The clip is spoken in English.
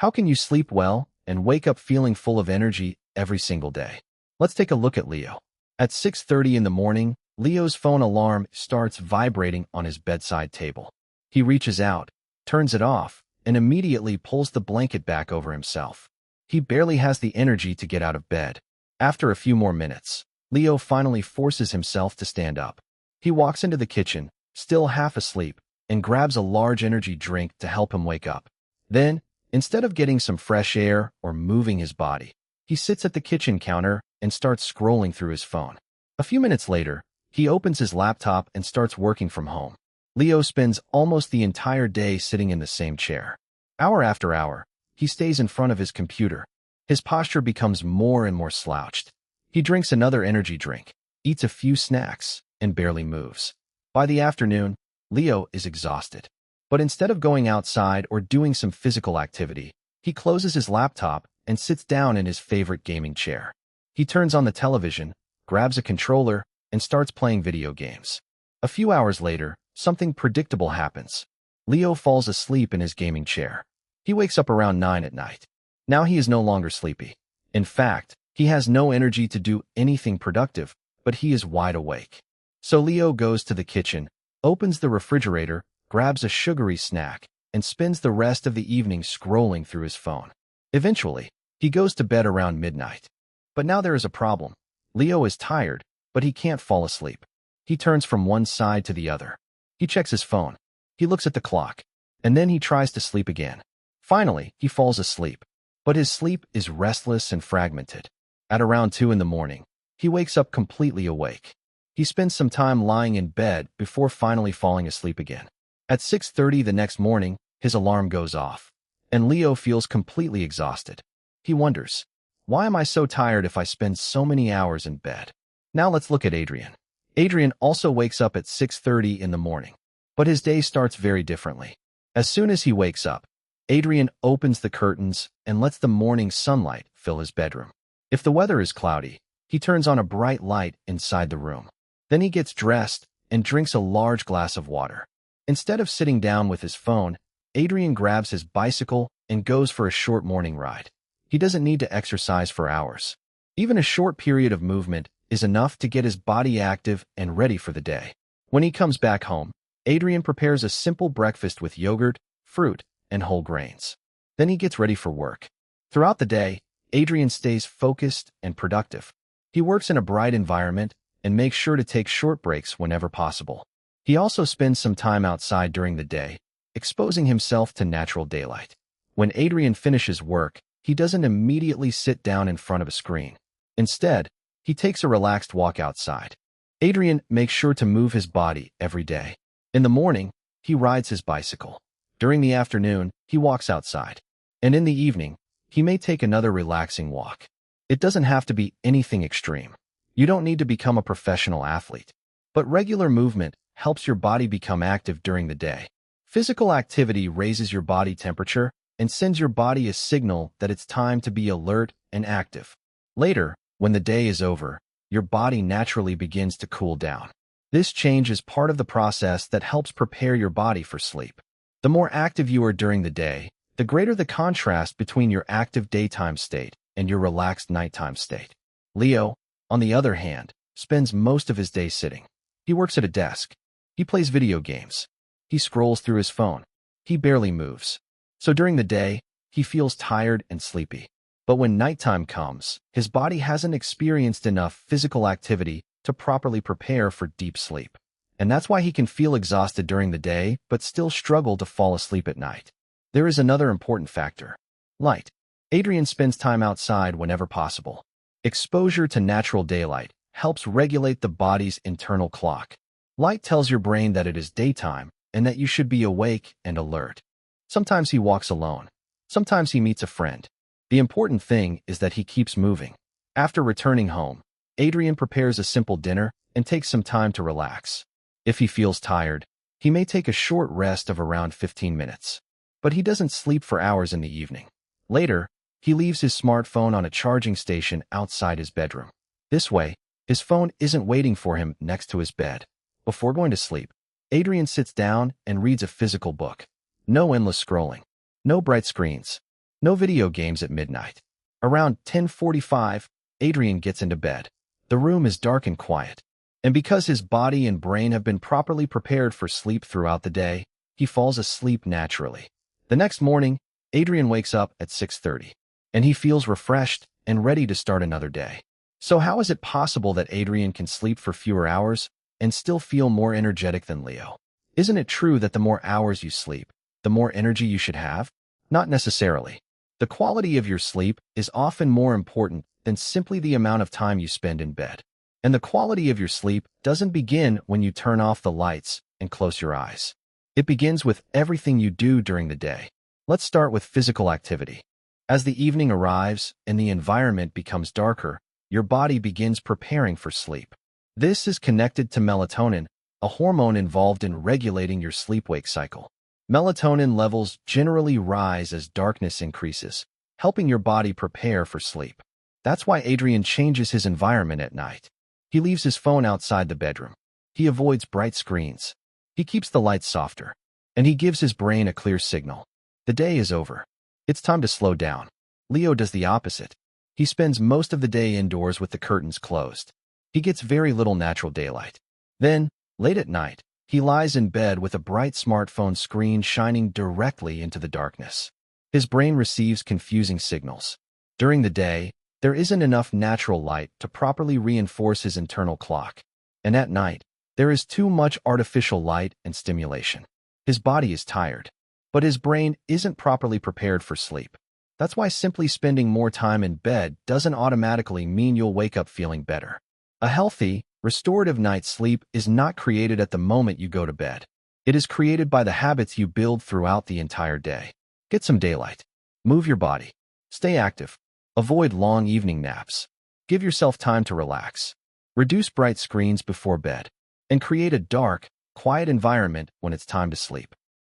How can you sleep well and wake up feeling full of energy every single day? Let's take a look at Leo. At 6:30 in the morning, Leo's phone alarm starts vibrating on his bedside table. He reaches out, turns it off, and immediately pulls the blanket back over himself. He barely has the energy to get out of bed. After a few more minutes, Leo finally forces himself to stand up. He walks into the kitchen, still half asleep, and grabs a large energy drink to help him wake up. Then, instead of getting some fresh air or moving his body, he sits at the kitchen counter and starts scrolling through his phone. A few minutes later, he opens his laptop and starts working from home. Leo spends almost the entire day sitting in the same chair. Hour after hour, he stays in front of his computer. His posture becomes more and more slouched. He drinks another energy drink, eats a few snacks, and barely moves. By the afternoon, Leo is exhausted. But instead of going outside or doing some physical activity, he closes his laptop and sits down in his favorite gaming chair. He turns on the television, grabs a controller, and starts playing video games. A few hours later, something predictable happens. Leo falls asleep in his gaming chair. He wakes up around 9 at night. Now he is no longer sleepy. In fact, he has no energy to do anything productive, but he is wide awake. So Leo goes to the kitchen, opens the refrigerator, grabs a sugary snack, and spends the rest of the evening scrolling through his phone. Eventually, he goes to bed around midnight. But now there is a problem. Leo is tired, but he can't fall asleep. He turns from one side to the other. He checks his phone. He looks at the clock, and then he tries to sleep again. Finally, he falls asleep. But his sleep is restless and fragmented. At around 2 in the morning, he wakes up completely awake. He spends some time lying in bed before finally falling asleep again. At 6:30 the next morning, his alarm goes off, and Leo feels completely exhausted. He wonders, why am I so tired if I spend so many hours in bed? Now let's look at Adrian. Adrian also wakes up at 6:30 in the morning, but his day starts very differently. As soon as he wakes up, Adrian opens the curtains and lets the morning sunlight fill his bedroom. If the weather is cloudy, he turns on a bright light inside the room. Then he gets dressed and drinks a large glass of water. Instead of sitting down with his phone, Adrian grabs his bicycle and goes for a short morning ride. He doesn't need to exercise for hours. Even a short period of movement is enough to get his body active and ready for the day. When he comes back home, Adrian prepares a simple breakfast with yogurt, fruit, and whole grains. Then he gets ready for work. Throughout the day, Adrian stays focused and productive. He works in a bright environment and makes sure to take short breaks whenever possible. He also spends some time outside during the day, exposing himself to natural daylight. When Adrian finishes work, he doesn't immediately sit down in front of a screen. Instead, he takes a relaxed walk outside. Adrian makes sure to move his body every day. In the morning, he rides his bicycle. During the afternoon, he walks outside. And in the evening, he may take another relaxing walk. It doesn't have to be anything extreme. You don't need to become a professional athlete. But regular movement helps your body become active during the day. Physical activity raises your body temperature and sends your body a signal that it's time to be alert and active. Later, when the day is over, your body naturally begins to cool down. This change is part of the process that helps prepare your body for sleep. The more active you are during the day, the greater the contrast between your active daytime state and your relaxed nighttime state. Leo, on the other hand, spends most of his day sitting. He works at a desk. He plays video games. He scrolls through his phone. He barely moves. So during the day, he feels tired and sleepy. But when nighttime comes, his body hasn't experienced enough physical activity to properly prepare for deep sleep. And that's why he can feel exhausted during the day, but still struggle to fall asleep at night. There is another important factor: light. Adrian spends time outside whenever possible. Exposure to natural daylight helps regulate the body's internal clock. Light tells your brain that it is daytime and that you should be awake and alert. Sometimes he walks alone. Sometimes he meets a friend. The important thing is that he keeps moving. After returning home, Adrian prepares a simple dinner and takes some time to relax. If he feels tired, he may take a short rest of around 15 minutes. But he doesn't sleep for hours in the evening. Later, he leaves his smartphone on a charging station outside his bedroom. This way, his phone isn't waiting for him next to his bed. Before going to sleep, Adrian sits down and reads a physical book. No endless scrolling. No bright screens. No video games at midnight. Around 10:45, Adrian gets into bed. The room is dark and quiet. And because his body and brain have been properly prepared for sleep throughout the day, he falls asleep naturally. The next morning, Adrian wakes up at 6:30, and he feels refreshed and ready to start another day. So how is it possible that Adrian can sleep for fewer hours and still feel more energetic than Leo? Isn't it true that the more hours you sleep, the more energy you should have? Not necessarily. The quality of your sleep is often more important than simply the amount of time you spend in bed. And the quality of your sleep doesn't begin when you turn off the lights and close your eyes. It begins with everything you do during the day. Let's start with physical activity. As the evening arrives and the environment becomes darker, your body begins preparing for sleep. This is connected to melatonin, a hormone involved in regulating your sleep-wake cycle. Melatonin levels generally rise as darkness increases, helping your body prepare for sleep. That's why Adrian changes his environment at night. He leaves his phone outside the bedroom. He avoids bright screens. He keeps the lights softer. And he gives his brain a clear signal. The day is over. It's time to slow down. Leo does the opposite. He spends most of the day indoors with the curtains closed. He gets very little natural daylight. Then, late at night, he lies in bed with a bright smartphone screen shining directly into the darkness. His brain receives confusing signals. During the day, there isn't enough natural light to properly reinforce his internal clock. And at night, there is too much artificial light and stimulation. His body is tired, but his brain isn't properly prepared for sleep. That's why simply spending more time in bed doesn't automatically mean you'll wake up feeling better. A healthy, restorative night's sleep is not created at the moment you go to bed. It is created by the habits you build throughout the entire day. Get some daylight. Move your body. Stay active. Avoid long evening naps. Give yourself time to relax. Reduce bright screens before bed. And create a dark, quiet environment when it's time to sleep.